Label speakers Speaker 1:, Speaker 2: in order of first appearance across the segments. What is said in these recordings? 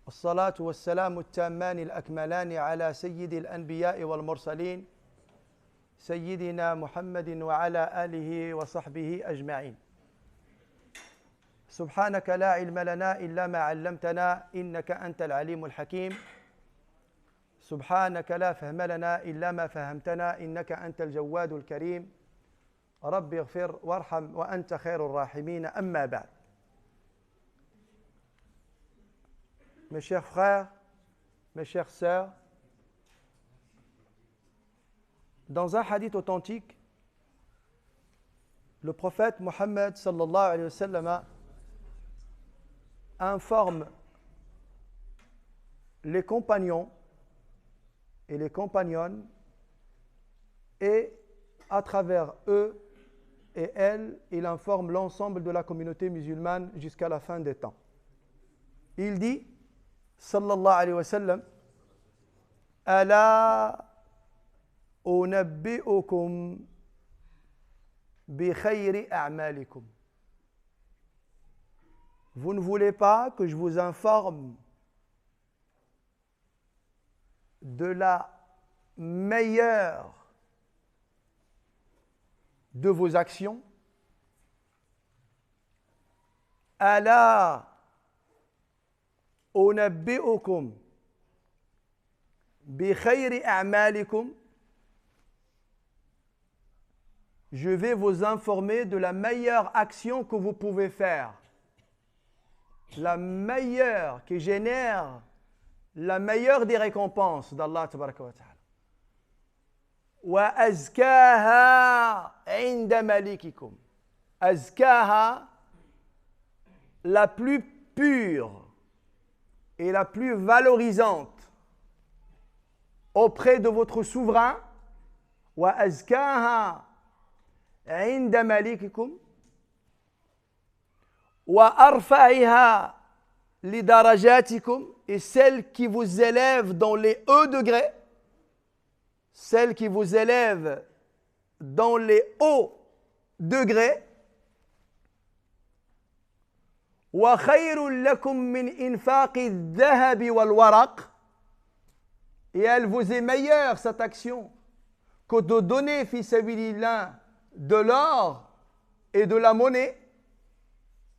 Speaker 1: والصلاة والسلام التامان الأكملان على سيد الأنبياء والمرسلين سيدنا محمد وعلى آله وصحبه أجمعين. سبحانك لا علم لنا إلا ما علمتنا إنك أنت العليم الحكيم. سبحانك لا فهم لنا إلا ما فهمتنا إنك أنت الجواد الكريم. رب اغفر وارحم وأنت خير الراحمين. أما بعد. Mes chers frères, mes chères sœurs, dans un hadith authentique, le prophète Mohammed sallallahu alayhi wa sallam informe les compagnons et les compagnonnes et à travers eux et elles, il informe l'ensemble de la communauté musulmane jusqu'à la fin des temps. Il dit sallallahu alayhi wa sallam: Ala unabbi'ukum bi khayri a'malikum. Vous ne voulez pas que je vous informe de la meilleure de vos actions? Ala unabbi'ukum bi khayri a'malikum. Je vais vous informer de la meilleure action que vous pouvez faire. La meilleure qui génère la meilleure des récompenses d'Allah tabaraka wa ta'ala. Wa azkaha 'inda malikikum. Azkaha, la plus pure et la plus valorisante auprès de votre souverain. Wa azkaha 'inda malikikum wa arfa'iha li darajatikum, et celle qui vous élève dans les hauts degrés, celle qui vous élève dans les hauts degrés. Wa khayrun lakum min infaqi adh-dhahabi wal waraq, et elle vous est meilleure, cette action, que de donner fi sabilillah de l'or et de la monnaie.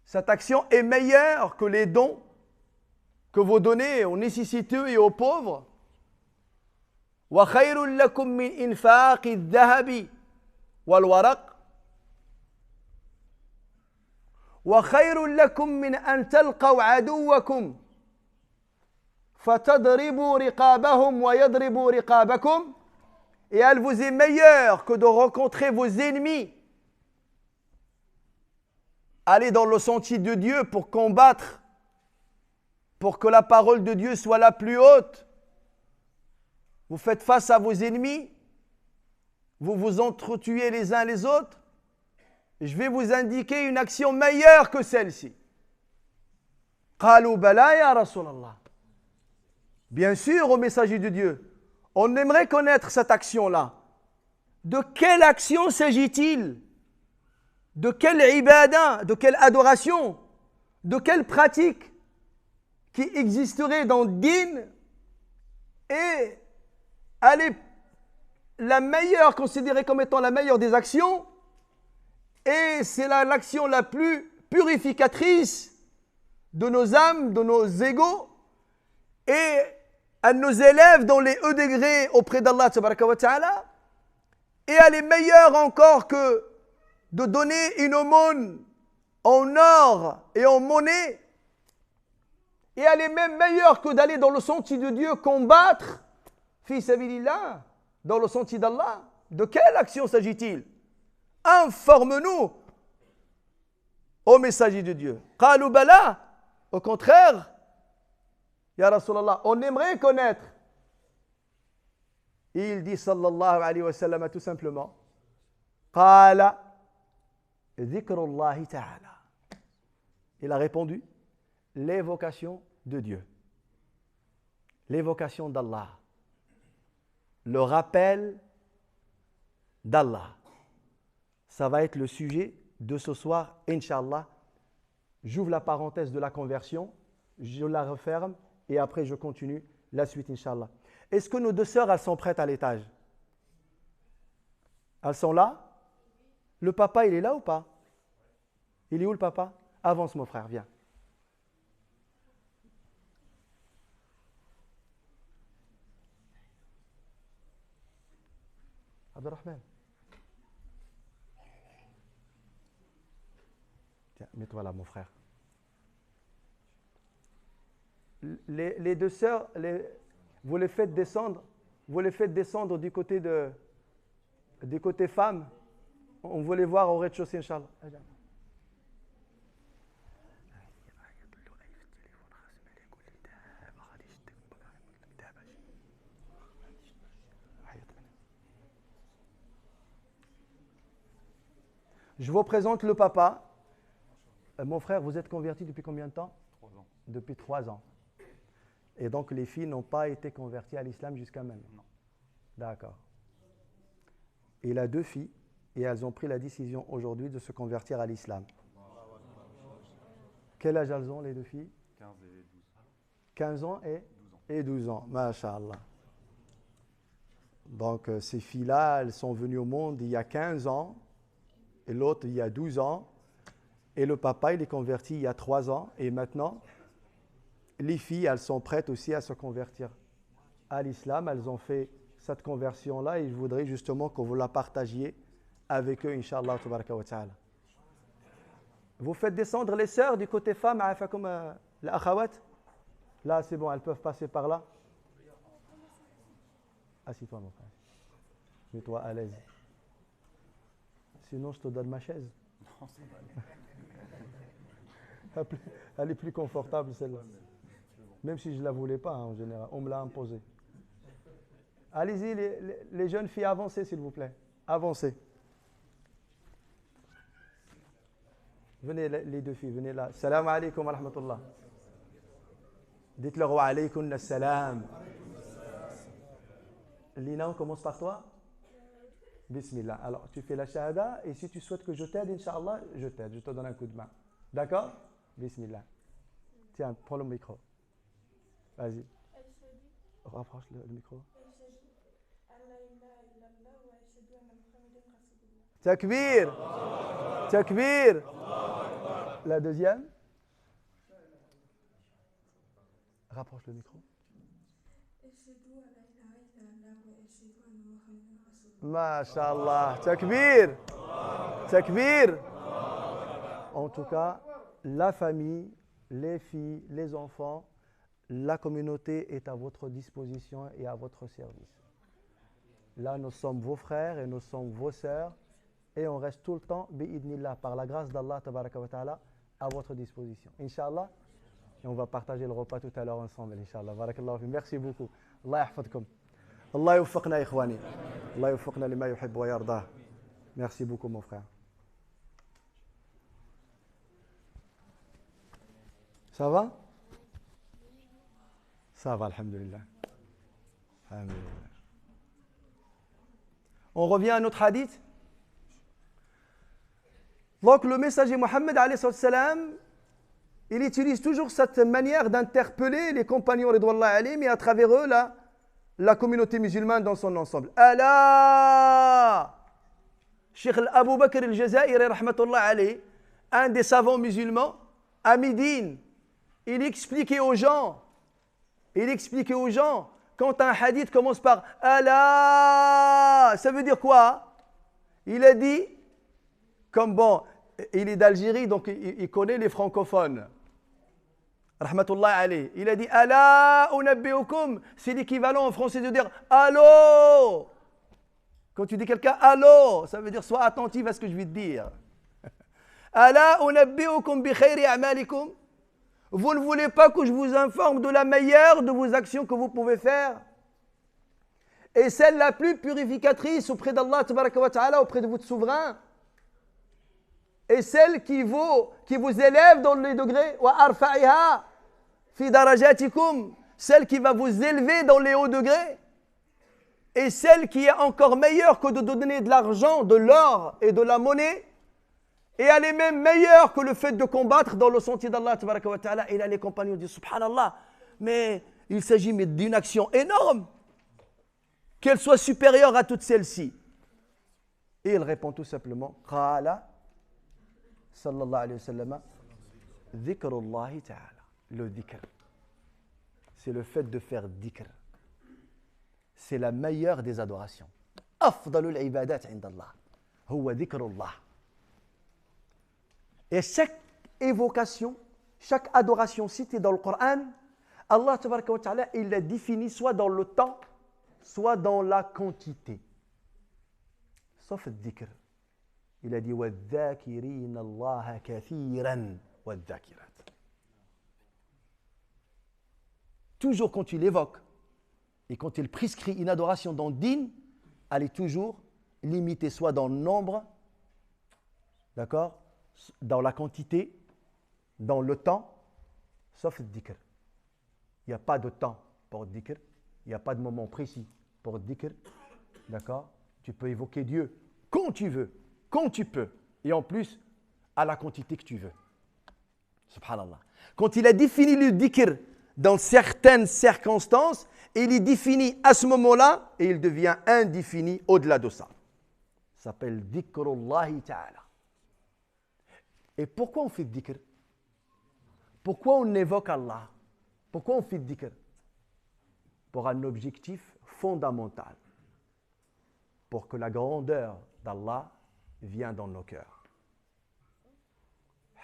Speaker 1: Cette action est meilleure que les dons que vous donnez aux nécessiteux et aux pauvres. Wa khayrun lakum min infaqi adh-dhahabi wal waraq. Wa khayrun lakum min an talqaw aduwakum fatadribu riqabahum wa yadribu riqabakum. Et elle vous est meilleure que de rencontrer vos ennemis. Allez dans le sentier de Dieu pour combattre, pour que la parole de Dieu soit la plus haute. Vous faites face à vos ennemis, vous vous entretuez les uns les autres. Je vais vous indiquer une action meilleure que celle-ci. Qalu bala ya Rasulallah. Bien sûr, au messager de Dieu, on aimerait connaître cette action-là. De quelle action s'agit-il? De quelle ibadah, de quelle adoration, de quelle pratique qui existerait dans le din, et elle est la meilleure, considérée comme étant la meilleure des actions, et c'est l'action la plus purificatrice de nos âmes, de nos égos, et elle nous élève dans les hauts degrés auprès d'Allah tabaraka wa ta'ala, et elle est meilleure encore que de donner une aumône en or et en monnaie, et elle est même meilleure que d'aller dans le sentier de Dieu combattre fi sabilillah, dans le sentier d'Allah. De quelle action s'agit-il? Informe-nous, ô messager de Dieu. Qalu bala. Au contraire, ya Rasulallah, on aimerait connaître. Il dit sallallahu alayhi wa sallam tout simplement: Qala dhikrullahi ta'ala. Il a répondu: l'évocation de Dieu, l'évocation d'Allah, le rappel d'Allah. Ça va être le sujet de ce soir, Inch'Allah. J'ouvre la parenthèse de la conversion, je la referme et après je continue la suite, Inch'Allah. Est-ce que nos deux sœurs, elles sont prêtes à l'étage? Elles sont là? Le papa, il est là ou pas? Il est où le papa? Avance mon frère, viens. Abdelrahman. Tiens, mets-toi là, mon frère. Les deux sœurs, vous les faites descendre du côté femmes. On veut les voir au rez-de-chaussée, Inch'Allah. Je vous présente le papa. Mon frère, vous êtes converti depuis combien de temps?
Speaker 2: 3 ans.
Speaker 1: Depuis 3 ans. Et donc les filles n'ont pas été converties à l'islam jusqu'à maintenant.
Speaker 2: Non.
Speaker 1: D'accord. Il a 2 filles et elles ont pris la décision aujourd'hui de se convertir à l'islam. Quel âge elles ont, les 2 filles?
Speaker 2: 15 et 12.
Speaker 1: 15 ans et 12 ans. Masha'Allah. Donc ces filles-là, elles sont venues au monde il y a 15 ans et l'autre il y a 12 ans. Et le papa, il est converti il y a 3 ans. Et maintenant, les filles, elles sont prêtes aussi à se convertir à l'islam. Elles ont fait cette conversion-là et je voudrais justement que vous la partagiez avec eux, Inch'Allah, tabaraka wa ta'ala. Vous faites descendre les sœurs du côté femme, comme l'akhawat. Là, c'est bon, elles peuvent passer par là. Assis-toi, mon frère. Mets-toi à l'aise. Sinon, je te donne ma chaise.
Speaker 2: Non, ça va aller.
Speaker 1: Elle est plus confortable, celle-là. Même si je ne la voulais pas, en général. On me l'a imposée. Allez-y, les jeunes filles, avancez, s'il vous plaît. Avancez. Venez, les 2 filles, venez là. Salam alaikum wa rahmatullah. Dites-leur wa alaykum assalam. Lina, on commence par toi. Bismillah. Alors, tu fais la shahada et si tu souhaites que je t'aide, Inch'Allah, je t'aide. Je te donne un coup de main. D'accord? Bismillah. Tiens, prends le micro. Vas-y. Rapproche le micro. Takbir. Takbir. La deuxième. Rapproche le micro. Masha'Allah. Takbir. Takbir. En tout cas, la famille, les filles, les enfants, la communauté est à votre disposition et à votre service. Là, nous sommes vos frères et nous sommes vos sœurs et on reste tout le temps, bi'idnillah, par la grâce d'Allah, tabaraka wa ta'ala, à votre disposition. Inch'Allah. Et on va partager le repas tout à l'heure ensemble, Inch'Allah. Barakallahu fi. Merci beaucoup. Allah yahfadkum. Allah yuwaffiqna, ikhwani. Allah yuwaffiqna lima yuhibbu wa yardah. Merci beaucoup, mon frère. Ça va? Ça va, alhamdulillah. Alhamdulillah. On revient à notre hadith. Donc le messager Mohammed, il utilise toujours cette manière d'interpeller les compagnons ridwallah alayhim et à travers eux la communauté musulmane dans son ensemble. Allah! Cheikh Abu Bakr al-Jazairi, rahmatullah alayhi, un des savants musulmans, à Médine, il expliquait aux gens, quand un hadith commence par Allah, ça veut dire quoi? Il a dit, comme bon, il est d'Algérie, donc il connaît les francophones. Rahmatullah alayhi. Il a dit Allah unabbiukum, c'est l'équivalent en français de dire allô. Quand tu dis quelqu'un allô, ça veut dire sois attentif à ce que je vais te dire. Allah unabbiukum bi khayri a'malikum. Vous ne voulez pas que je vous informe de la meilleure de vos actions que vous pouvez faire et celle la plus purificatrice auprès d'Allah tabaraka wa ta'ala, auprès de votre souverain, et celle qui vous élève dans les degrés, wa arfa'iha fi darajatikum, celle qui va vous élever dans les hauts degrés, et celle qui est encore meilleure que de donner de l'argent, de l'or et de la monnaie, et elle est même meilleure que le fait de combattre dans le sentier d'Allah tabaraka wa ta'ala. Et là les compagnons disent subhanallah, mais il s'agit d'une action énorme, qu'elle soit supérieure à toutes celles-ci. Et il répond tout simplement, Qala, sallallahu alayhi wa sallam, dhikrullahi ta'ala. Le dhikr. C'est le fait de faire dhikr. C'est la meilleure des adorations. Afdalul ibadat indallah. Huwa dhikrullah. Et chaque évocation, chaque adoration citée dans le Coran, Allah tabaraka wa ta'ala, il la définit soit dans le temps, soit dans la quantité. Sauf le dhikr. Il a dit وَالذَّاكِرِينَ اللَّهَ كَثِيرًا وَالذَّاكِرَاتِ. Toujours quand il évoque et quand il prescrit une adoration dans le din, elle est toujours limitée soit dans le nombre, d'accord, dans la quantité, dans le temps, sauf le dhikr. Il n'y a pas de temps pour le dhikr, il n'y a pas de moment précis pour le dhikr, d'accord. Tu peux évoquer Dieu quand tu veux, quand tu peux, et en plus, à la quantité que tu veux. Subhanallah. Quand il a défini le dhikr dans certaines circonstances, il est défini à ce moment-là et il devient indéfini au-delà de ça. Ça s'appelle dhikrullahi ta'ala. Et pourquoi on fait le dhikr? Pourquoi on évoque Allah? Pourquoi on fait le dhikr? Pour un objectif fondamental. Pour que la grandeur d'Allah vienne dans nos cœurs.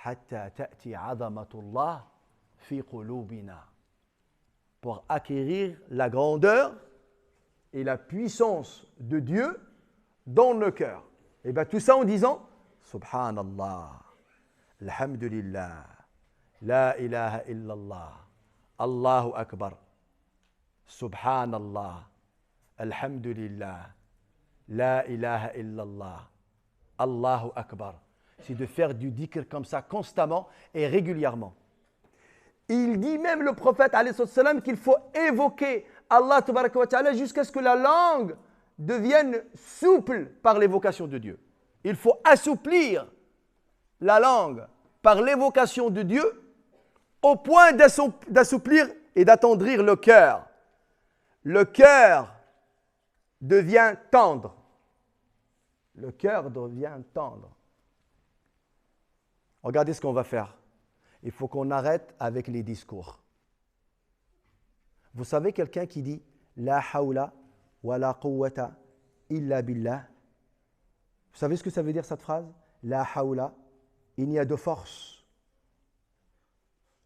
Speaker 1: Hatta ta'ti 'azamatullah fi qulubina. Pour acquérir la grandeur et la puissance de Dieu dans nos cœurs. Et bien tout ça en disant Subhanallah, Alhamdulillah, La ilaha illallah, Allahu Akbar, Subhanallah, Alhamdulillah, La ilaha illallah, Allahu Akbar. C'est de faire du dhikr comme ça constamment et régulièrement. Il dit même le prophète alayhi salam qu'il faut évoquer Allah tabaraka wa ta'ala jusqu'à ce que la langue devienne souple par l'évocation de Dieu. Il faut assouplir la langue par l'évocation de Dieu au point d'assouplir et d'attendrir le cœur. Le cœur devient tendre. Le cœur devient tendre. Regardez ce qu'on va faire. Il faut qu'on arrête avec les discours. Vous savez quelqu'un qui dit La hawla wa la quwwata illa billah. Vous savez ce que ça veut dire cette phrase? La hawla, il n'y a de force,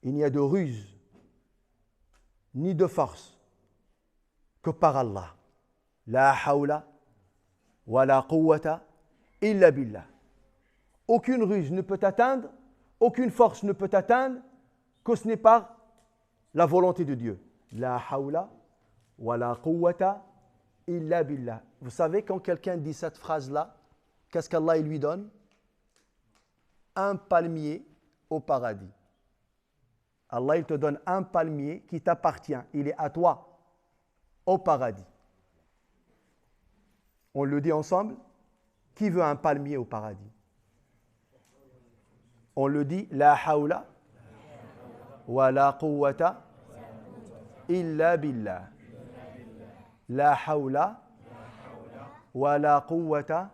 Speaker 1: il n'y a de ruse, ni de force que par Allah. La hawla wa la quwwata illa billah. Aucune ruse ne peut atteindre, aucune force ne peut atteindre que ce n'est par la volonté de Dieu. La hawla wa la quwwata illa billah. Vous savez, quand quelqu'un dit cette phrase-là, qu'est-ce qu'Allah lui donne? Un palmier au paradis. Allah, il te donne un palmier qui t'appartient. Il est à toi, au paradis. On le dit ensemble? Qui veut un palmier au paradis? On le dit, la hawla wa la quwwata illa billah. La hawla wa la quwwata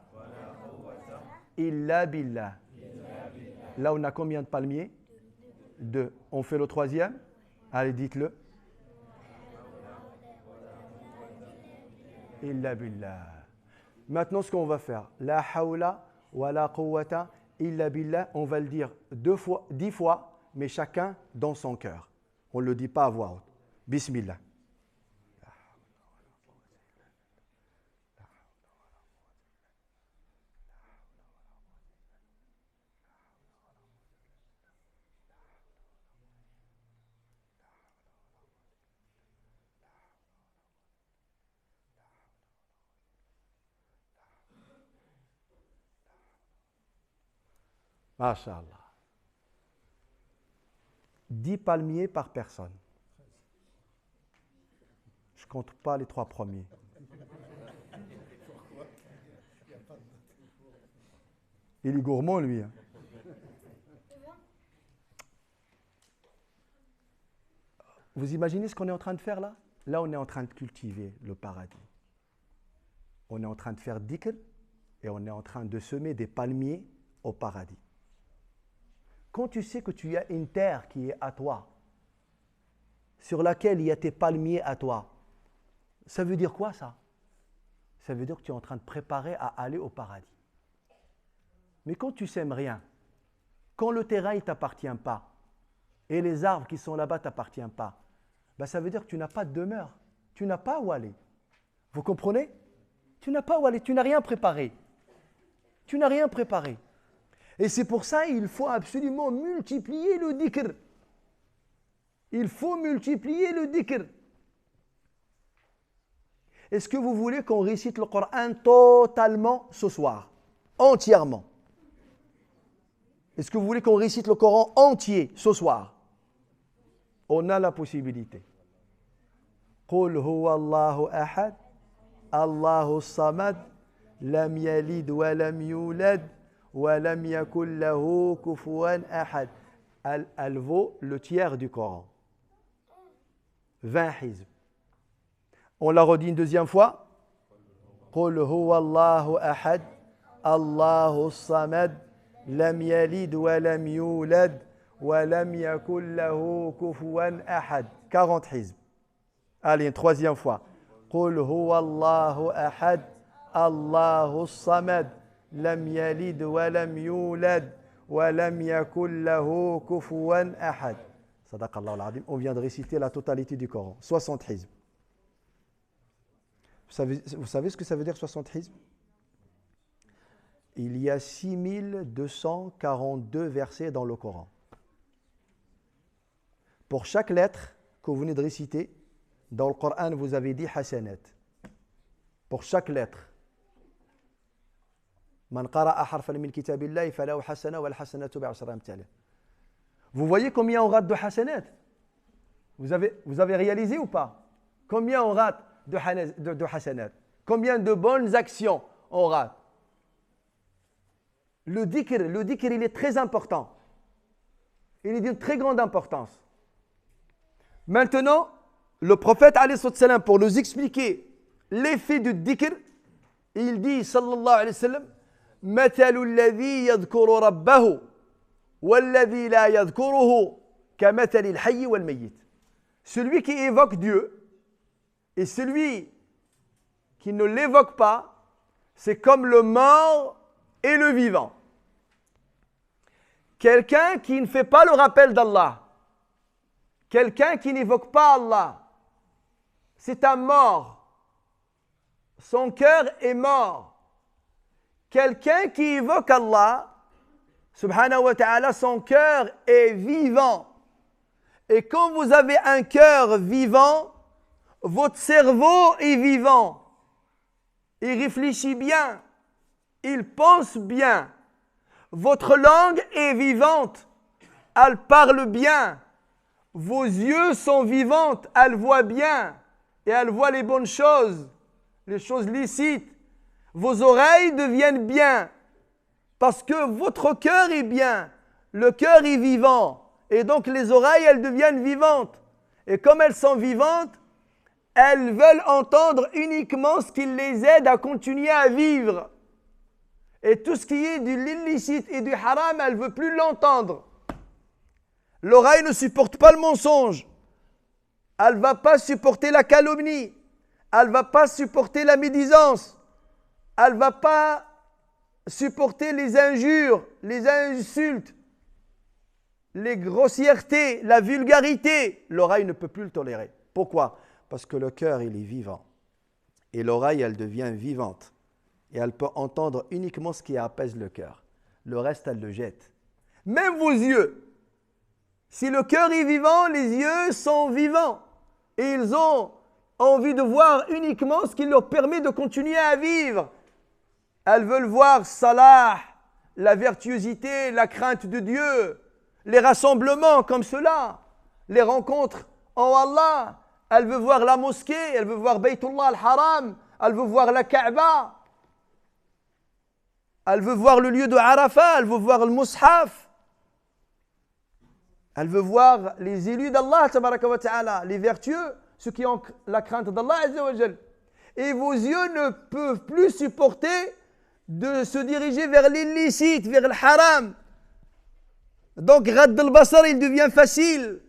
Speaker 1: illa billah. Là, on a combien de palmiers? Deux. On fait le troisième? Allez, dites-le. Illa billah. Maintenant, ce qu'on va faire, la hawla wa la quwwata illa billah, on va le dire 10 fois, mais chacun dans son cœur. On ne le dit pas à voix haute. Bismillah. Masha'Allah. 10 palmiers par personne. Je ne compte pas les 3 premiers. Il est gourmand, lui. Vous imaginez ce qu'on est en train de faire là? Là, on est en train de cultiver le paradis. On est en train de faire dhikr et on est en train de semer des palmiers au paradis. Quand tu sais que tu as une terre qui est à toi, sur laquelle il y a tes palmiers à toi, ça veut dire quoi ça? Ça veut dire que tu es en train de préparer à aller au paradis. Mais quand tu sèmes rien, quand le terrain ne t'appartient pas, et les arbres qui sont là-bas ne t'appartiennent pas, ben ça veut dire que tu n'as pas de demeure. Tu n'as pas où aller. Vous comprenez? Tu n'as pas où aller, tu n'as rien préparé. Tu n'as rien préparé. Et c'est pour ça qu'il faut absolument multiplier le dhikr. Il faut multiplier le dhikr. Est-ce que vous voulez qu'on récite le Coran totalement ce soir? Entièrement. Est-ce que vous voulez qu'on récite le Coran entier ce soir? On a la possibilité. Qul huwa Allahu ahad, Allahu samad, lam yalid wa lam yulad, wa lam yakul lahu kufuwan ahad. Elle vaut le tiers du Coran. 20 hizb. On la redit une deuxième fois. Qul huwa Allahu ahad, Allahu samad, lam yalid wa lam yulad, wa lam yakul lahu kufuwan ahad. 40 hizb. Allez, une troisième fois. Qul huwa Allahu ahad, Allahu samad, lam yalid wa lam yulad, wa lam yakul lahu kufuwan ahad. Sadaq Allah al-Azim. On vient de réciter la totalité du Coran. 60 hizb. Vous savez ce que ça veut dire 60 hizb? Il y a 6242 versets dans le Coran. Pour chaque lettre que vous venez de réciter, dans le Coran, vous avez 10 hasanat. Pour chaque lettre. Man qara'a harfan min kitabillahi falahu hasana wal hasanatu bi'ashri amthaliha. Vous voyez combien on rate de hasanat? Vous avez réalisé ou pas? Combien on rate de hasanat? Combien de bonnes actions on rate? Le dhikr, il est très important. Il est d'une très grande importance. Maintenant, le prophète, alayhi salam, pour nous expliquer l'effet du dhikr, il dit, sallallahu alayhi wa sallam, مَثَلُ الَّذِي يَذْكُرُ رَبَّهُ وَالَّذِي لَا يَذْكُرُهُ كَمَثَلِ الْحَيِّ وَالْمَيِّتِ. Celui qui évoque Dieu et celui qui ne l'évoque pas, c'est comme le mort et le vivant. Quelqu'un qui ne fait pas le rappel d'Allah, quelqu'un qui n'évoque pas Allah, c'est un mort. Son cœur est mort. Quelqu'un qui évoque Allah, subhanahu wa ta'ala, son cœur est vivant. Et quand vous avez un cœur vivant, votre cerveau est vivant. Il réfléchit bien. Il pense bien. Votre langue est vivante. Elle parle bien. Vos yeux sont vivantes. Elles voient bien. Et elles voient les bonnes choses, les choses licites. Vos oreilles deviennent bien. Parce que votre cœur est bien. Le cœur est vivant. Et donc les oreilles, elles deviennent vivantes. Et comme elles sont vivantes, elles veulent entendre uniquement ce qui les aide à continuer à vivre. Et tout ce qui est de l'illicite et du haram, elle ne veut plus l'entendre. L'oreille ne supporte pas le mensonge. Elle ne va pas supporter la calomnie. Elle ne va pas supporter la médisance. Elle ne va pas supporter les injures, les insultes, les grossièretés, la vulgarité. L'oreille ne peut plus le tolérer. Pourquoi? Parce que le cœur, il est vivant. Et l'oreille, elle devient vivante. Et elle peut entendre uniquement ce qui apaise le cœur. Le reste, elle le jette. Même vos yeux. Si le cœur est vivant, les yeux sont vivants. Et ils ont envie de voir uniquement ce qui leur permet de continuer à vivre. Elles veulent voir salah, la vertuosité, la crainte de Dieu, les rassemblements comme cela, les rencontres en Allah. Elle veut voir la mosquée, elle veut voir Baytullah al-Haram, elle veut voir la Kaaba. Elle veut voir le lieu de Arafat, elle veut voir le Mushaf. Elle veut voir les élus d'Allah, tabaraka wa ta'ala, les vertueux, ceux qui ont la crainte d'Allah, azza wa jal. Et vos yeux ne peuvent plus supporter de se diriger vers l'illicite, vers le haram. Donc, Radd al-Basar, il devient facile.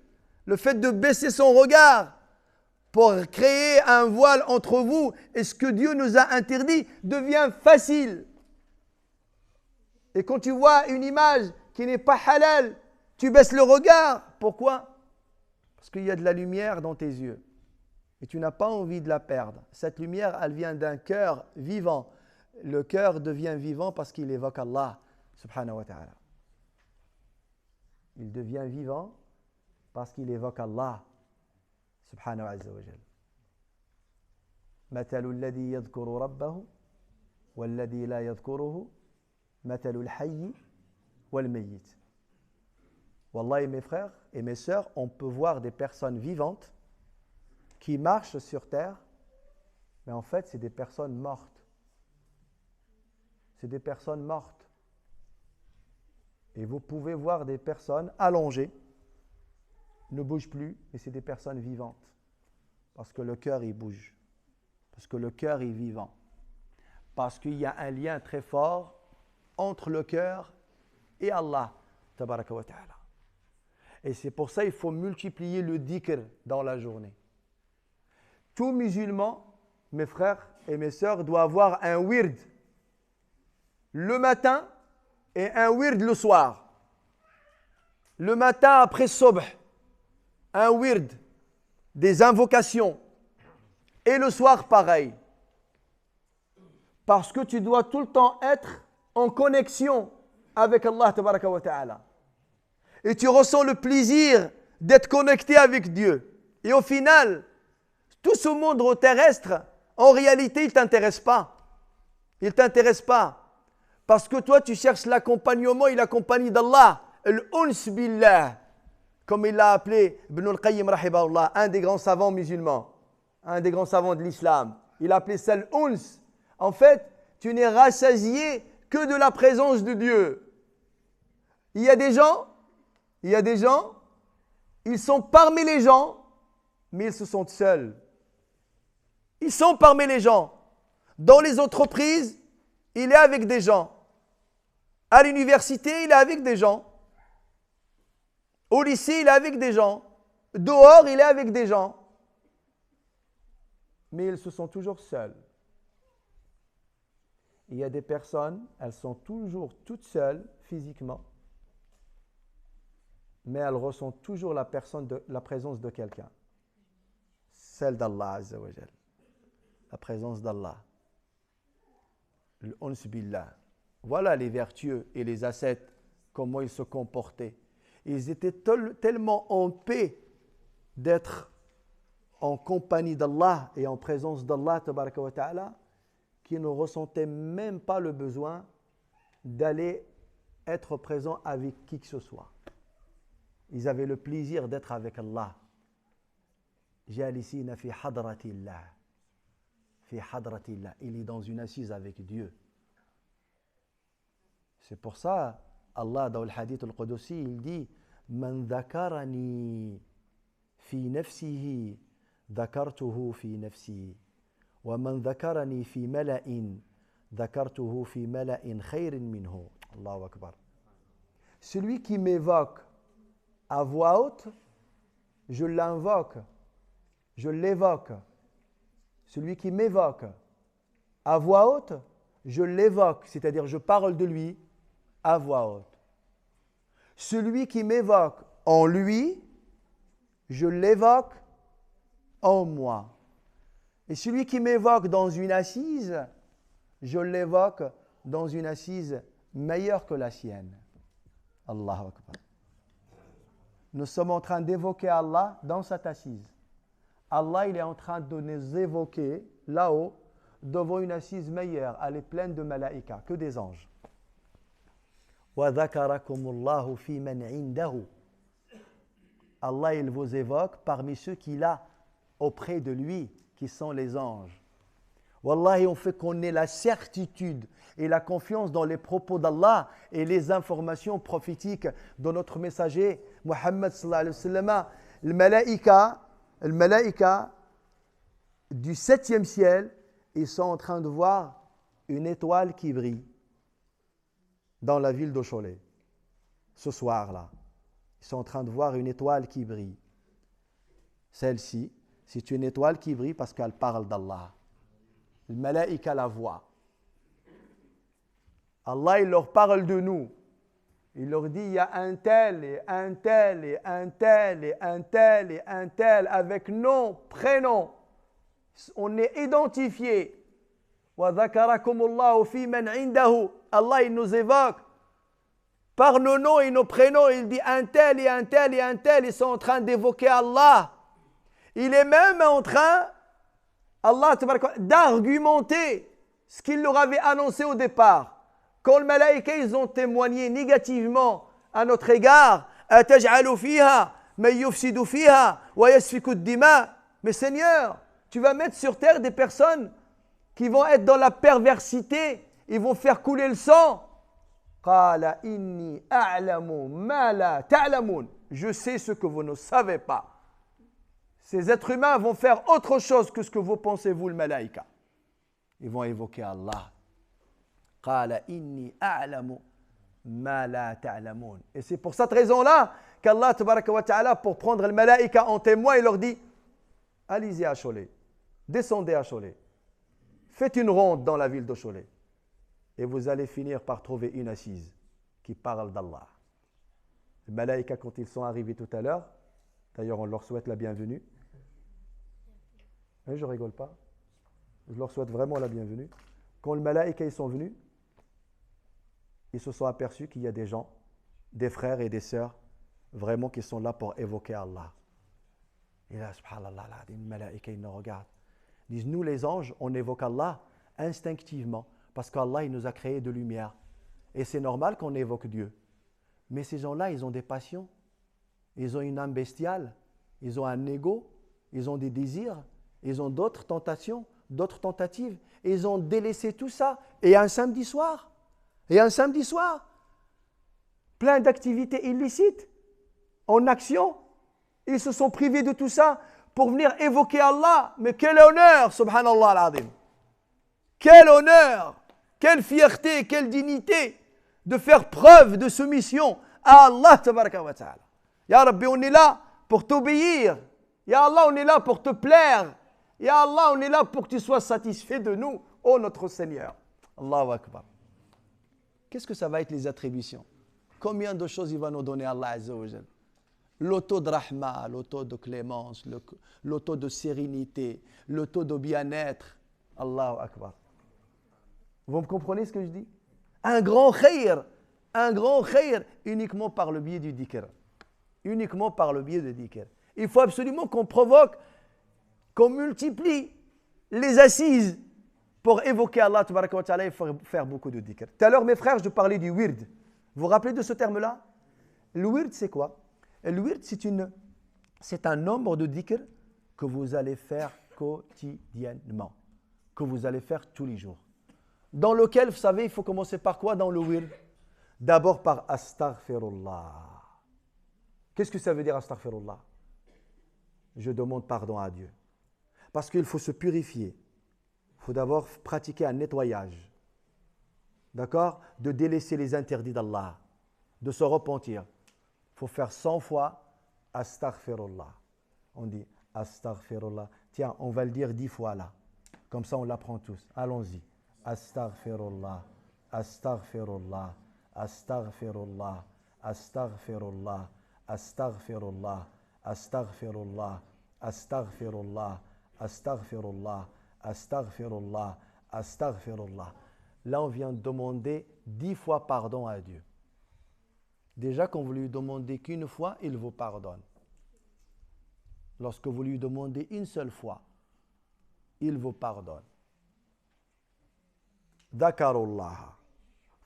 Speaker 1: Le fait de baisser son regard pour créer un voile entre vous et ce que Dieu nous a interdit devient facile. Et quand tu vois une image qui n'est pas halal, tu baisses le regard. Pourquoi? Parce qu'il y a de la lumière dans tes yeux. Et tu n'as pas envie de la perdre. Cette lumière, elle vient d'un cœur vivant. Le cœur devient vivant parce qu'il évoque Allah, subhanahu wa ta'ala. Il devient vivant parce qu'il évoque Allah, subhanahu wa ta'ala. مثل الذي يذكر ربه والذي لا يذكره مثل الحي والميت. Wallahi, mes frères et mes sœurs, on peut voir des personnes vivantes qui marchent sur terre, mais en fait, c'est des personnes mortes. C'est des personnes mortes. Et vous pouvez voir des personnes allongées, ne bougent plus, mais c'est des personnes vivantes. Parce que le cœur, il bouge. Parce que le cœur est vivant. Parce qu'il y a un lien très fort entre le cœur et Allah, tabaraka wa ta'ala. Et c'est pour ça qu'il faut multiplier le dhikr dans la journée. Tout musulman, mes frères et mes sœurs, doit avoir un wird le matin et un wird le soir. Le matin après subh, un wird, des invocations. Et le soir, pareil. Parce que tu dois tout le temps être en connexion avec Allah, tabaraka wa ta'ala. Et tu ressens le plaisir d'être connecté avec Dieu. Et au final, tout ce monde terrestre, en réalité, il ne t'intéresse pas. Il ne t'intéresse pas. Parce que toi, tu cherches l'accompagnement et la compagnie d'Allah. Al-Uns billah. Comme il l'a appelé Ibn al-Qayyim, rahimahullah, un des grands savants musulmans. Un des grands savants de l'islam. Il a appelé ça Al-Uns. En fait, tu n'es rassasié que de la présence de Dieu. Il y a des gens, ils sont parmi les gens, mais ils se sentent seuls. Ils sont parmi les gens. Dans les entreprises, il est avec des gens. À l'université, il est avec des gens. Au lycée, il est avec des gens. Dehors, il est avec des gens. Mais ils se sont toujours seuls. Il y a des personnes, elles sont toujours toutes seules physiquement, mais elles ressentent toujours la présence de quelqu'un. Celle d'Allah Azza wa Jal. La présence d'Allah. L'uns billah. Voilà les vertueux et les ascètes, comment ils se comportaient. Ils étaient tellement en paix d'être en compagnie d'Allah et en présence d'Allah tabaraka wa ta'ala qu'ils ne ressentaient même pas le besoin d'aller être présents avec qui que ce soit. Ils avaient le plaisir d'être avec Allah. Jalisina fi hadratillah. Fi hadratillah. Il est dans une assise avec Dieu. C'est pour ça, Allah, dans le hadith al-Qudusi, il dit Man dhakarani fi nafsihi dhakartuhu fi nafsi. Wa man dhakarani fi mala'in dhakartuhu fi mala'in khayrin minhu. Allahu Akbar. Celui qui m'évoque à voix haute, je l'invoque, je l'évoque. Celui qui m'évoque à voix haute, je l'évoque, c'est-à-dire je parle de lui à voix haute. Celui qui m'évoque en lui, je l'évoque en moi. Et celui qui m'évoque dans une assise, je l'évoque dans une assise meilleure que la sienne. Allahu Akbar. Nous sommes en train d'évoquer Allah dans cette assise. Allah, il est en train de nous évoquer là-haut devant une assise meilleure. Elle est pleine de malaïka, que des anges. وَذَكَرَكُمُ اللَّهُ فِي مَنْ عِنْدَهُ. Allah, il vous évoque parmi ceux qu'il a auprès de lui, qui sont les anges. Wallahi, on fait qu'on ait la certitude et la confiance dans les propos d'Allah et les informations prophétiques de notre messager, Muhammad sallallahu alayhi wa sallam. Le malaïka du 7e ciel, ils sont en train de voir une étoile qui brille dans la ville de Cholet. Ce soir-là, ils sont en train de voir une étoile qui brille. Celle-ci, c'est une étoile qui brille parce qu'elle parle d'Allah. Le malaïka la voit. Allah, il leur parle de nous. Il leur dit, il y a un tel et un tel et un tel et un tel et un tel avec nom, prénom. On est identifié. Allah, il nous évoque par nos noms et nos prénoms. Il dit un tel et un tel et un tel. Ils sont en train d'évoquer Allah. Il est même en train, Allah, d'argumenter ce qu'il leur avait annoncé au départ. Quand les malaïkas, ils ont témoigné négativement à notre égard, mais Seigneur, tu vas mettre sur terre des personnes qui vont être dans la perversité, ils vont faire couler le sang. Je sais ce que vous ne savez pas. Ces êtres humains vont faire autre chose que ce que vous pensez, vous, le malaïka. Ils vont évoquer Allah. Et c'est pour cette raison-là qu'Allah, pour prendre le malaïka en témoin, il leur dit, allez-y à Cholet, descendez à Cholet, faites une ronde dans la ville de Cholet, et vous allez finir par trouver une assise qui parle d'Allah. Les malaïkas, quand ils sont arrivés tout à l'heure, d'ailleurs on leur souhaite la bienvenue, je ne rigole pas, je leur souhaite vraiment la bienvenue. Quand les malaïkas ils sont venus, ils se sont aperçus qu'il y a des gens, des frères et des sœurs, vraiment qui sont là pour évoquer Allah. Et là, subhanallah, les malaïkas ils nous regardent. Ils disent, nous les anges, on évoque Allah instinctivement, parce qu'Allah il nous a créé de lumière. Et c'est normal qu'on évoque Dieu. Mais ces gens-là, ils ont des passions, ils ont une âme bestiale, ils ont un ego, ils ont des désirs, ils ont d'autres tentations, d'autres tentatives. Et ils ont délaissé tout ça. Et un samedi soir, plein d'activités illicites, en action, ils se sont privés de tout ça pour venir évoquer Allah. Mais quel honneur, subhanallah al-azim. Quel honneur, quelle fierté, quelle dignité de faire preuve de soumission à Allah tabaraka wa ta'ala. Ya Rabbi, on est là pour t'obéir. Ya Allah, on est là pour te plaire. Ya Allah, on est là pour que tu sois satisfait de nous, ô notre Seigneur. Allahu Akbar. Qu'est-ce que ça va être les attributions? Combien de choses il va nous donner Allah Azza wa Jal? L'auto de rahma, l'auto de clémence, l'auto de sérénité, l'auto de bien-être. Allahu Akbar. Vous me comprenez ce que je dis? Un grand khayr uniquement par le biais du dhikr. Uniquement par le biais du dhikr. Il faut absolument qu'on provoque, qu'on multiplie les assises pour évoquer Allah tabaraka wa ta'ala et faire beaucoup de dhikr. Tout à l'heure, mes frères, je parlais du wird. Vous vous rappelez de ce terme-là? Le wird, c'est quoi? Le wird, c'est un nombre de dhikr que vous allez faire quotidiennement, que vous allez faire tous les jours. Dans lequel, vous savez, il faut commencer par quoi dans le wird? D'abord par astaghfirullah. Qu'est-ce que ça veut dire astaghfirullah? Je demande pardon à Dieu. Parce qu'il faut se purifier. Il faut d'abord pratiquer un nettoyage. D'accord? De délaisser les interdits d'Allah. De se repentir. Il faut faire 100 fois astaghfirullah. On dit astaghfirullah. Tiens, on va le dire 10 fois là. Comme ça, on l'apprend tous. Allons-y. Astaghfirullah, astaghfirullah, astaghfirullah, astaghfirullah, astaghfirullah, astaghfirullah, astaghfirullah, astaghfirullah, astaghfirullah, astaghfirullah. Là, on vient de demander 10 fois pardon à Dieu. Déjà, quand vous lui demandez qu'une fois, il vous pardonne. Lorsque vous lui demandez une seule fois, il vous pardonne. ذكروا الله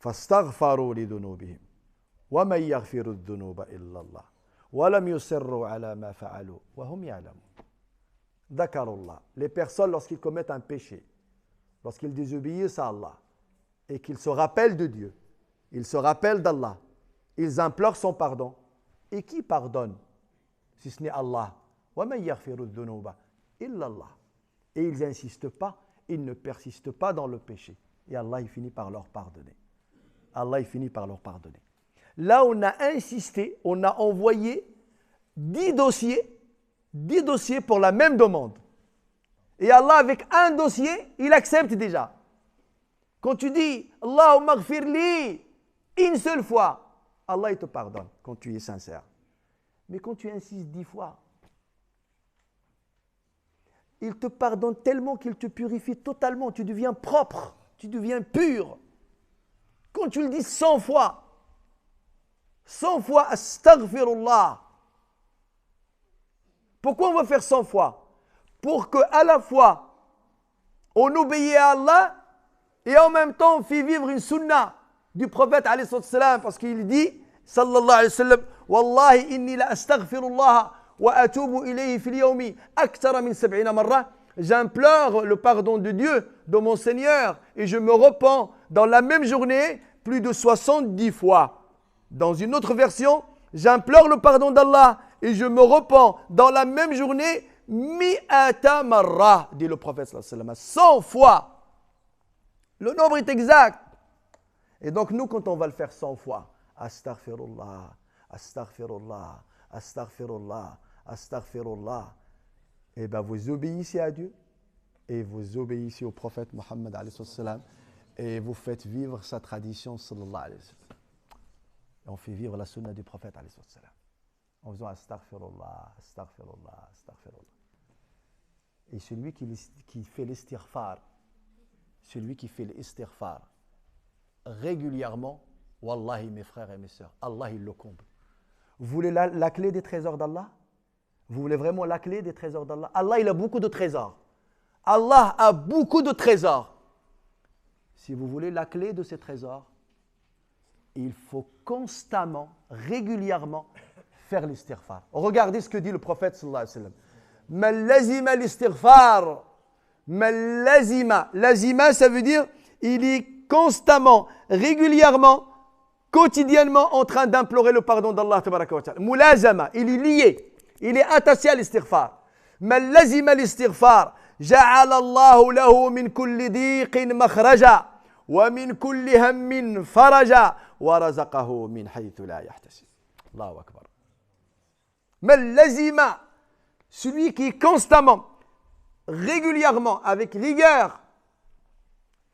Speaker 1: فاستغفروا لذنوبهم ومن يغفر الذنوب إلا الله ولم يصروا على ما فعلوا وهم يعلمون. ذكروا الله. Les personnes, lorsqu'ils commettent un péché, lorsqu'ils désobéissent à Allah et qu'ils se rappellent de Dieu, ils se rappellent d'Allah, ils implorent son pardon. Et qui pardonne si ce n'est Allah? وَمَنْ يَغْفِرُ الذُّنُوبَ إِلَّا اللَّهُ. Et ils n'insistent pas, ils ne persistent pas dans le péché. Et Allah, il finit par leur pardonner. Allah, il finit par leur pardonner. Là, on a insisté, on a envoyé 10 dossiers pour la même demande. Et Allah, avec un dossier, il accepte déjà. Quand tu dis « Allahumma ghfirli » une seule fois, Allah, il te pardonne quand tu es sincère. Mais quand tu insistes 10 fois, il te pardonne tellement qu'il te purifie totalement. Tu deviens propre, tu deviens pur. Quand tu le dis 100 fois, astaghfirullah. Pourquoi on va faire 100 fois? Pour qu'à la fois, on obéit à Allah et en même temps, on fait vivre une sunnah du prophète alayhi salam, parce qu'il dit, sallallahu alayhi wa sallam, Wallahi inni la astaghfirullah wa atubu ilayhi fil yawmi akthara min 70 marra. J'implore le pardon de Dieu, de mon Seigneur, et je me repens dans la même journée plus de 70 fois. Dans une autre version, j'implore le pardon d'Allah et je me repens dans la même journée mi'ata marra, dit le prophète sallallahu alayhi wa sallam, 100 fois. Le nombre est exact. Et donc nous, quand on va le faire 100 fois, astaghfirullah, astaghfirullah, astaghfirullah, astaghfirullah, et bien vous obéissez à Dieu et vous obéissez au prophète Mohammed alayhi salam et vous faites vivre sa tradition sallallahu alayhi wa sallam. Et on fait vivre la sunna du prophète alayhi salam en faisant astaghfirullah, astaghfirullah, astaghfirullah. Et celui qui fait l'istighfar, régulièrement, wallahi mes frères et mes sœurs, Allah il le comble. Vous voulez la clé des trésors d'Allah? Vous voulez vraiment la clé des trésors d'Allah? Allah il a beaucoup de trésors. Allah a beaucoup de trésors. Si vous voulez la clé de ces trésors, il faut constamment, régulièrement faire l'istighfar. Regardez ce que dit le prophète sallallahu alayhi wa sallam. Man lazima l'istighfar. Man lazima. Lazima, ça veut dire il est constamment, régulièrement, quotidiennement en train d'implorer le pardon d'Allah tabaraka wa ta'ala. Mulazama, il est lié, il est attaché à l'istighfar. Man lazima l'istighfar, ja'ala Allahu lahu min kulli diqin makhraja wa min kulli hammin faraja wa razaqahu min haythu la yahtasib. Allahu akbar. Man lazima, celui qui constamment, régulièrement, avec rigueur,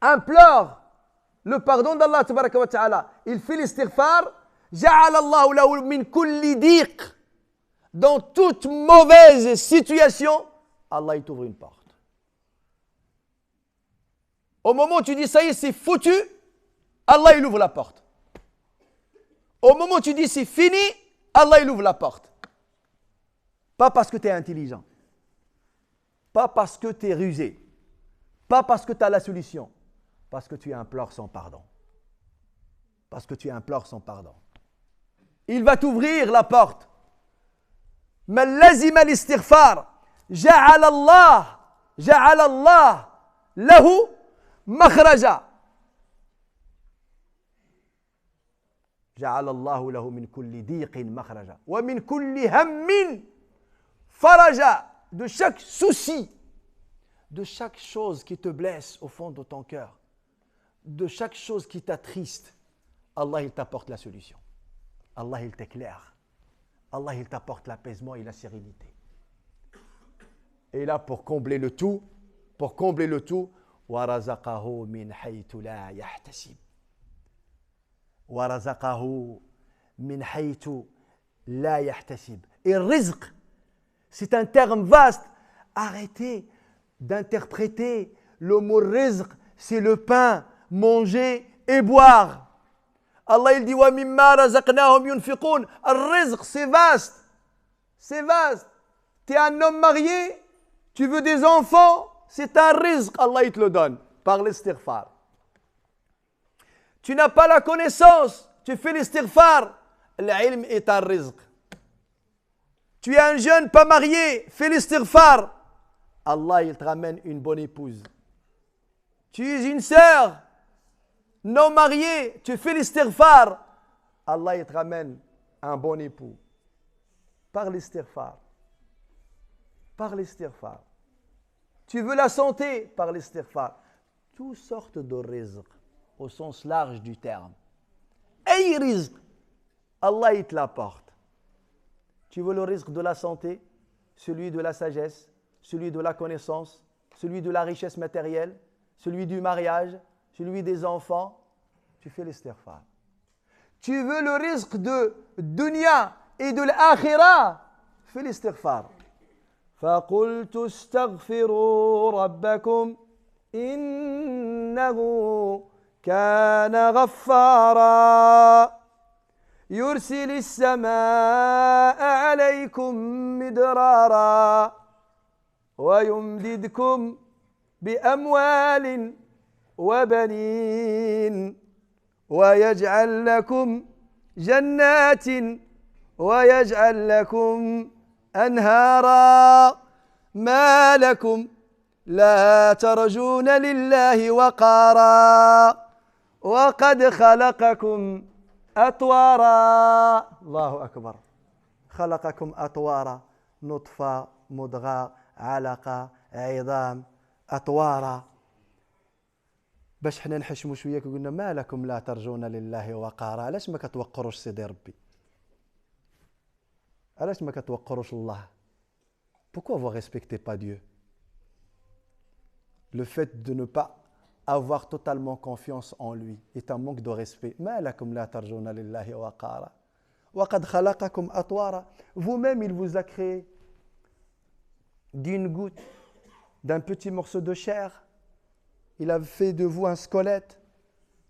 Speaker 1: implore le pardon d'Allah tabaraka wa ta'ala, il fait l'istighfar, ja'ala Allahu lahu min kulli diq. Dans toute mauvaise situation, Allah il t'ouvre une porte. Au moment où tu dis ça y est, c'est foutu, Allah il ouvre la porte. Au moment où tu dis c'est fini, Allah il ouvre la porte. Pas parce que tu es intelligent, pas parce que tu es rusé, pas parce que tu as la solution, parce que tu implores son pardon. Parce que tu implores son pardon. Il va t'ouvrir la porte. Man lazima l'istighfar, ja'ala Allah lahu makhraja. Ja'ala Allahu lahu min kulli diqin makhraja wa min kulli hammin faraja. De chaque souci, de chaque chose qui te blesse au fond de ton cœur, de chaque chose qui t'attriste, Allah il t'apporte la solution. Allah il t'éclaire. Allah il t'apporte l'apaisement et la sérénité. Et là pour combler le tout, وَرَزَقَهُ مِنْ حَيْثُ لَا يَحْتَسِبُ. وَرَزَقَهُ مِنْ حَيْثُ لَا يَحْتَسِبُ. Et rizq, c'est un terme vaste. Arrêtez d'interpréter le mot rizq, c'est le pain, manger et boire. Allah il dit wa mimma razaqnahum yunfiqun. Al-rizq, c'est vaste. C'est vaste. Tu es un homme marié, tu veux des enfants, c'est un rizq. Allah il te le donne par l'istighfar. Tu n'as pas la connaissance, tu fais l'istighfar. L'ilm est un rizq. Tu es un jeune pas marié, fais l'istighfar. Allah il te ramène une bonne épouse. Tu es une sœur non mariée, tu fais l'istighfar. Allah il te ramène un bon époux. Par l'istighfar. Par l'istighfar. Tu veux la santé par l'istighfar. Toutes sortes de rizq au sens large du terme. Ay rizq, Allah il te l'apporte. Tu veux le rizq de la santé, celui de la sagesse, celui de la connaissance, celui de la richesse matérielle, celui du mariage, celui des enfants. Tu fais l'istighfar. Tu veux le rizq de dunya et de l'akhirah, fais l'istighfar. فَقُلْتُ اسْتَغْفِرُوا رَبَّكُمْ إِنَّهُ كَانَ غَفَّارًا يُرْسِلِ السَّمَاءَ عَلَيْكُمْ مِدْرَارًا وَيُمْدِدْكُمْ بِأَمْوَالٍ وَبَنِينَ وَيَجْعَلْ لَكُمْ جَنَّاتٍ وَيَجْعَلْ لَكُمْ أنهارا ما لكم لا ترجون لله وقارا وقد خلقكم أطوارا الله أكبر خلقكم أطوارا نطفة مضغة علقة عظام أطوارا باش حنا نحشموا شويه قلنا ما لكم لا ترجون لله وقارا علاش ما كتوقروش سيدي ربي علاش ما كتوقروش الله Pourquoi vous ne respectez pas Dieu? Le fait de ne pas avoir totalement confiance en lui est un manque de respect. ما لكم لا ترجون لله وقارا وقد خلقكم أطوارا. Vous-même, il vous a créé d'une goutte, d'un petit morceau de chair. Il a fait de vous un squelette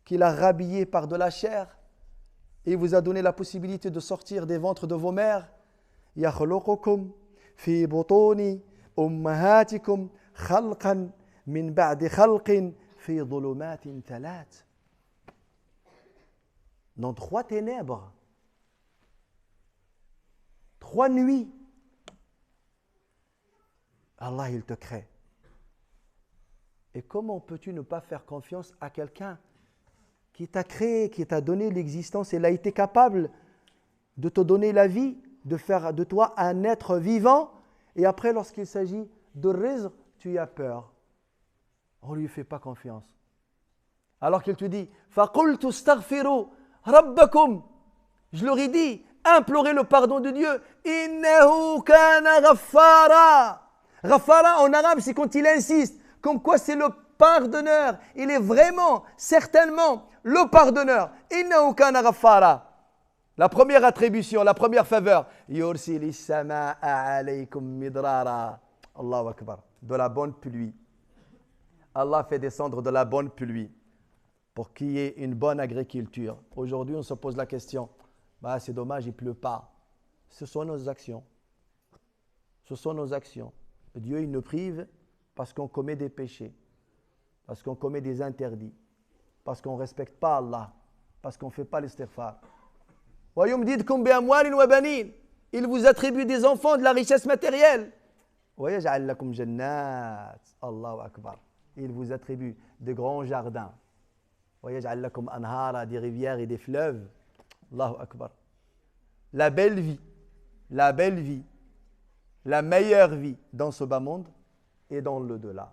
Speaker 1: qu'il a rhabillé par de la chair et il vous a donné la possibilité de sortir des ventres de vos mères. يخلقكم في بطون أمهاتكم خلقا من بعد خلق في ظلمات ثلاث. Dans 3 ténèbres, 3 nuits, Allah il te crée. Et comment peux-tu ne pas faire confiance à quelqu'un qui t'a créé, qui t'a donné l'existence et il a été capable de te donner la vie, de faire de toi un être vivant, et après lorsqu'il s'agit de rizq, tu y as peur. On ne lui fait pas confiance. Alors qu'il te dit فَقُلْتُ اسْتَغْفِرُوا رَبَّكُمْ. Je leur ai dit, implorez le pardon de Dieu. إِنَّهُ كَانَ غَفَّارًا. Ghaffara en arabe, c'est quand il insiste, comme quoi c'est le pardonneur. Il est vraiment, certainement, le pardonneur. إِنَّهُ كَانَ غَفَّارًا. La première attribution, la première faveur. يُرْسِلِ السَّمَاءَ عَلَيْكُمْ مِدْرَارًا. Allahu Akbar. De la bonne pluie. Allah fait descendre de la bonne pluie pour qu'il y ait une bonne agriculture. Aujourd'hui, on se pose la question, bah, c'est dommage, il ne pleut pas. Ce sont nos actions. Ce sont nos actions. Dieu, il nous prive parce qu'on commet des péchés, parce qu'on commet des interdits, parce qu'on ne respecte pas Allah, parce qu'on ne fait pas l'istighfar. Il vous attribue des enfants, de la richesse matérielle. Allahu Akbar. Il vous attribue de grands jardins. Des rivières et des fleuves. Allahu Akbar. La belle vie, la meilleure vie dans ce bas monde et dans l'au-delà.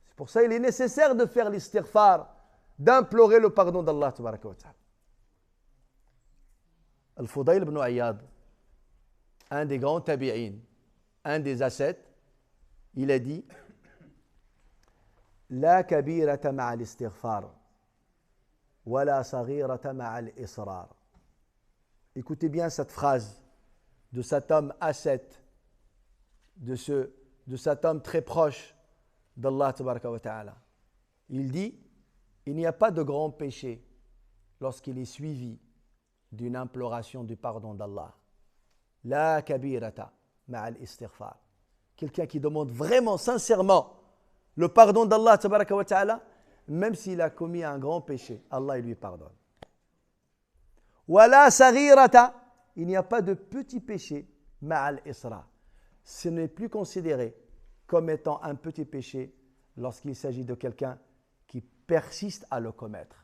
Speaker 1: C'est pour ça qu'il est nécessaire de faire l'istighfar, d'implorer le pardon d'Allah. Al-Fudayl ibn Iyad, un des grands tabi'in, un des ascètes, il a dit La kabirata ma'al istighfar, wa la saghirata ma'al israr. Écoutez bien cette phrase de cet homme ascète, de cet homme très proche d'Allah tabaraka wa ta'ala. Il dit il n'y a pas de grand péché lorsqu'il est suivi d'une imploration du pardon d'Allah. La kabirata ma'al istighfar. Quelqu'un qui demande vraiment, sincèrement, le pardon d'Allah tabaraka wa ta'ala, même s'il a commis un grand péché, Allah il lui pardonne. Wala saghirata, il n'y a pas de petit péché ma'al isra. Ce n'est plus considéré comme étant un petit péché lorsqu'il s'agit de quelqu'un qui persiste à le commettre.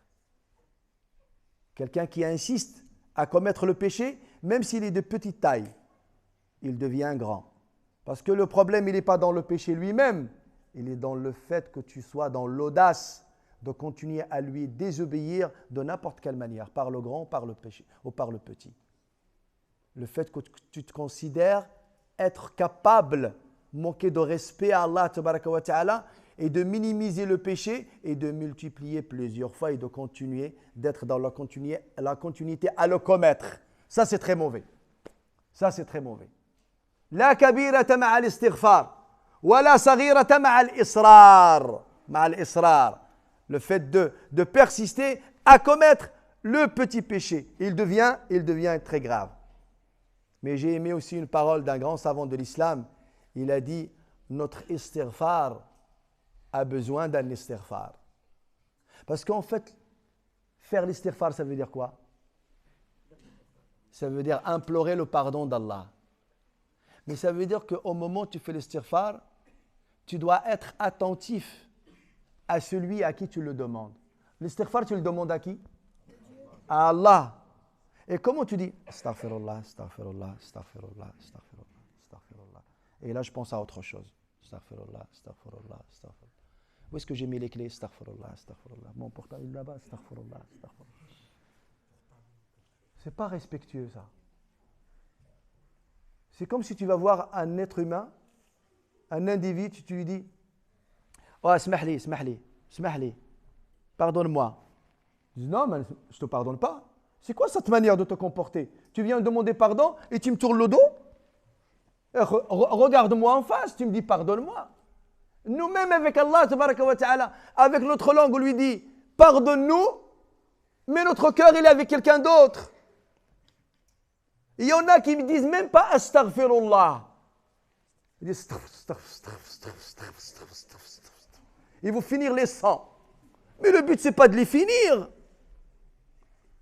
Speaker 1: Quelqu'un qui insiste à commettre le péché, même s'il est de petite taille, il devient grand. Parce que le problème, il n'est pas dans le péché lui-même, il est dans le fait que tu sois dans l'audace de continuer à lui désobéir de n'importe quelle manière, par le grand, par le péché, ou par le petit. Le fait que tu te considères être capable, manquer de respect à Allah tabaraka wa ta'ala, et de minimiser le péché et de multiplier plusieurs fois et de continuer d'être dans la continuité à le commettre. Ça, c'est très mauvais. Ça, c'est très mauvais. La kabirata ma'a al-istighfar, wa la saghirata ma'a al-israr. Ma'a al-israr. Le fait de persister à commettre le petit péché. Il devient très grave. Mais j'ai aimé aussi une parole d'un grand savant de l'islam. Il a dit, notre istighfar a besoin d'un istighfar. Parce qu'en fait, faire l'istighfar, ça veut dire quoi? Ça veut dire implorer le pardon d'Allah. Mais ça veut dire qu'au moment où tu fais l'istighfar, tu dois être attentif à celui à qui tu le demandes. L'istighfar, tu le demandes à qui? À Allah. Et comment tu dis? Astaghfirullah, astaghfirullah, astaghfirullah, astaghfirullah, astaghfirullah. Et là, je pense à autre chose. Astaghfirullah, astaghfirullah, astaghfirullah. Où est-ce que j'ai mis les clés? Astaghfirullah, astaghfirullah. Mon portable est là-bas. Astaghfirullah, astaghfirullah. C'est pas respectueux, ça. C'est comme si tu vas voir un être humain, un individu, tu lui dis, oh, smahli, smahli, smahli, pardonne-moi. Il dit, non, mais je ne te pardonne pas. C'est quoi cette manière de te comporter? Tu viens me demander pardon et tu me tournes le dos? Regarde-moi en face, tu me dis pardonne-moi. Nous-mêmes avec Allah, tabaraka wa ta'ala, avec notre langue, on lui dit pardonne-nous, mais notre cœur, il est avec quelqu'un d'autre. Il y en a qui ne me disent même pas astaghfirullah. Ils disent ils vont finir les 100. Mais le but, ce n'est pas de les finir.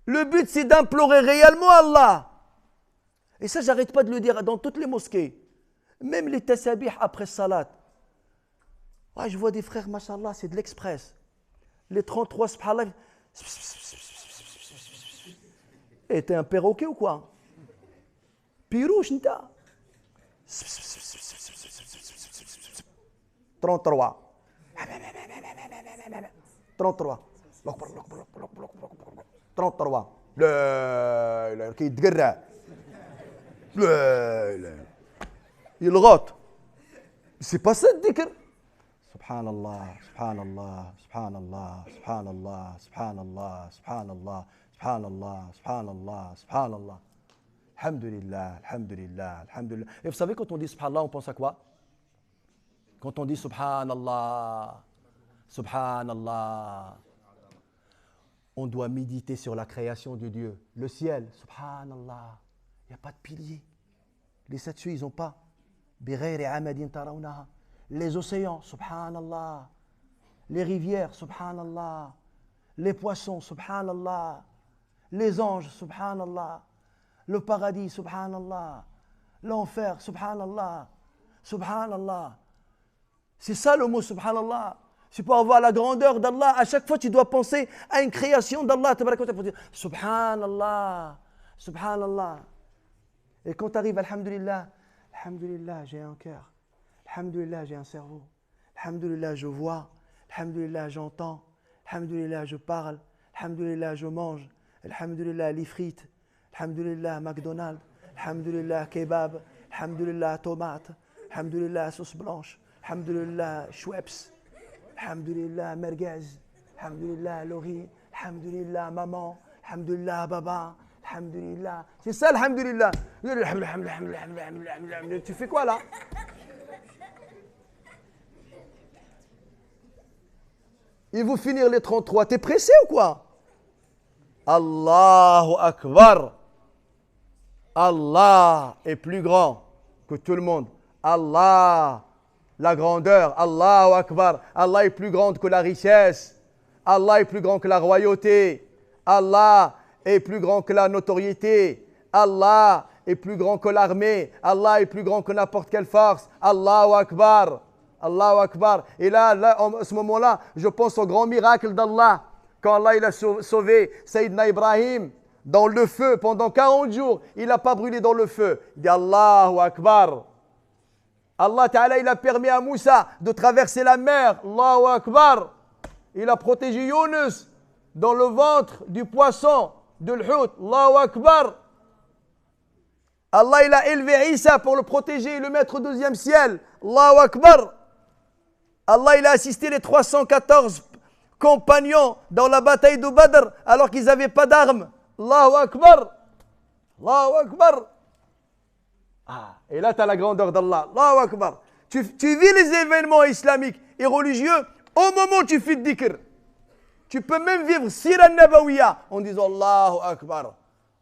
Speaker 1: Le but, c'est d'implorer réellement Allah. Et ça, j'arrête pas de le dire dans toutes les mosquées. Même les tasabih après salat. Ah, je vois des frères, mashallah, c'est de l'express. Les 33, subhanallah. Et t'es un perroquet ou quoi? Pirouche, n'ta. 33. 33. 33. لا كي يتقرع لا يلغط. C'est pas ça le dhikr. Subhanallah, subhanallah, subhanallah, subhanallah, subhanallah, subhanallah, subhanallah, subhanallah, subhanallah. Alhamdulillah, alhamdulillah, alhamdulillah. Et vous savez, quand on dit subhanallah, on pense à quoi? Quand on dit subhanallah, subhanallah, on doit méditer sur la création de Dieu. Le ciel, subhanallah, il n'y a pas de piliers. Les statues, ils n'ont pas. Les océans, subhanallah. Les rivières, subhanallah. Les poissons, subhanallah. Les anges, subhanallah. Le paradis, subhanallah. L'enfer, subhanallah. Subhanallah. C'est ça le mot subhanallah. C'est pour avoir la grandeur d'Allah. À chaque fois, tu dois penser à une création d'Allah. Pour dire subhanallah. Subhanallah. Et quand tu arrives, alhamdulillah, alhamdulillah, j'ai un cœur. Alhamdulillah, j'ai un cerveau. Alhamdulillah, je vois. Alhamdulillah, j'entends. Alhamdulillah, je parle. Alhamdulillah, je mange. Alhamdulillah, les frites. Alhamdulillah, McDonald's. Alhamdulillah, kebab. Alhamdulillah, tomate. Alhamdulillah, sauce blanche. Alhamdulillah, Schweppes. Alhamdulillah, merguez. Alhamdulillah, lori. Alhamdulillah, maman. Alhamdulillah, baba. Alhamdulillah. C'est ça, alhamdulillah. Tu fais quoi là? Il faut finir les 33. T'es pressé ou quoi? Allahu Akbar. Allah est plus grand que tout le monde. Allah, la grandeur. Allahu Akbar. Allah est plus grand que la richesse. Allah est plus grand que la royauté. Allah est plus grand que la notoriété. Allah est plus grand que l'armée. Allah est plus grand que n'importe quelle force. Allahu Akbar. Allahu Akbar. Et là, à ce moment-là, je pense au grand miracle d'Allah. Quand Allah il a sauvé Sayyidina Ibrahim dans le feu pendant 40 jours, il n'a pas brûlé dans le feu. Il dit Allahu Akbar. Allah Ta'ala, il a permis à Moussa de traverser la mer. Allahu Akbar. Il a protégé Yunus dans le ventre du poisson, de l'hout. Allahu Akbar. Allah, il a élevé Isa pour le protéger et le mettre au 12e ciel. Allahu Akbar. Allah, il a assisté les 314 compagnons dans la bataille de Badr alors qu'ils n'avaient pas d'armes. Allahu Akbar. Allahu Akbar. Ah, et là, tu as la grandeur d'Allah. Allahu Akbar. Tu vis les événements islamiques et religieux au moment où tu fais le dhikr. Tu peux même vivre Sira Nabawiya en disant Allahu Akbar.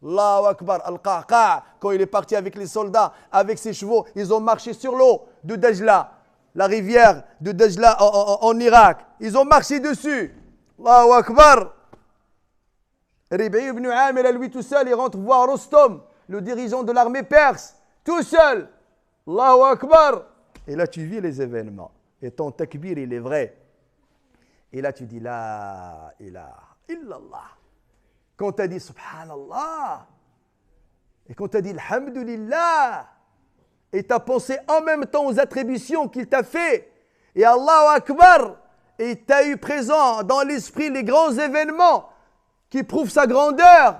Speaker 1: Allahu Akbar. Al-Qaqa, quand il est parti avec les soldats, avec ses chevaux, ils ont marché sur l'eau de Dajla, la rivière de Dajla en Irak. Ils ont marché dessus. Allahu Akbar. Rib'i ibn Amir, lui tout seul, il rentre voir Rostom, le dirigeant de l'armée perse, tout seul. Allahu Akbar. Et là, tu vis les événements. Et ton takbir, il est vrai. Et là, tu dis La ilaha illallah. Quand tu as dit Subhanallah, et quand tu as dit Alhamdulillah, et tu as pensé en même temps aux attributions qu'il t'a fait, et Allahu Akbar, et tu as eu présent dans l'esprit les grands événements qui prouvent sa grandeur,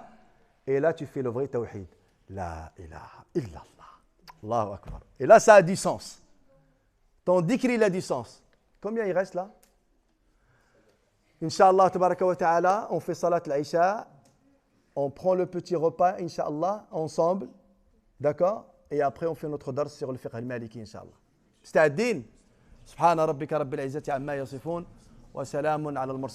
Speaker 1: et là tu fais le vrai tawhid. La ilaha illallah. Allahu Akbar. Et là ça a du sens. Ton dhikr il a du sens. Combien il reste là? Inch'Allah, tabaraka wa ta'ala, on fait salat al-Isha, on prend le petit repas, Inch'Allah, ensemble, d'accord? Et après, on fait notre dars sur le fiqh al-Maliki, Inch'Allah. C'était ad-din. Subhana rabbika rabbil izzati amma yasifun, wa salamun ala al-mursalin.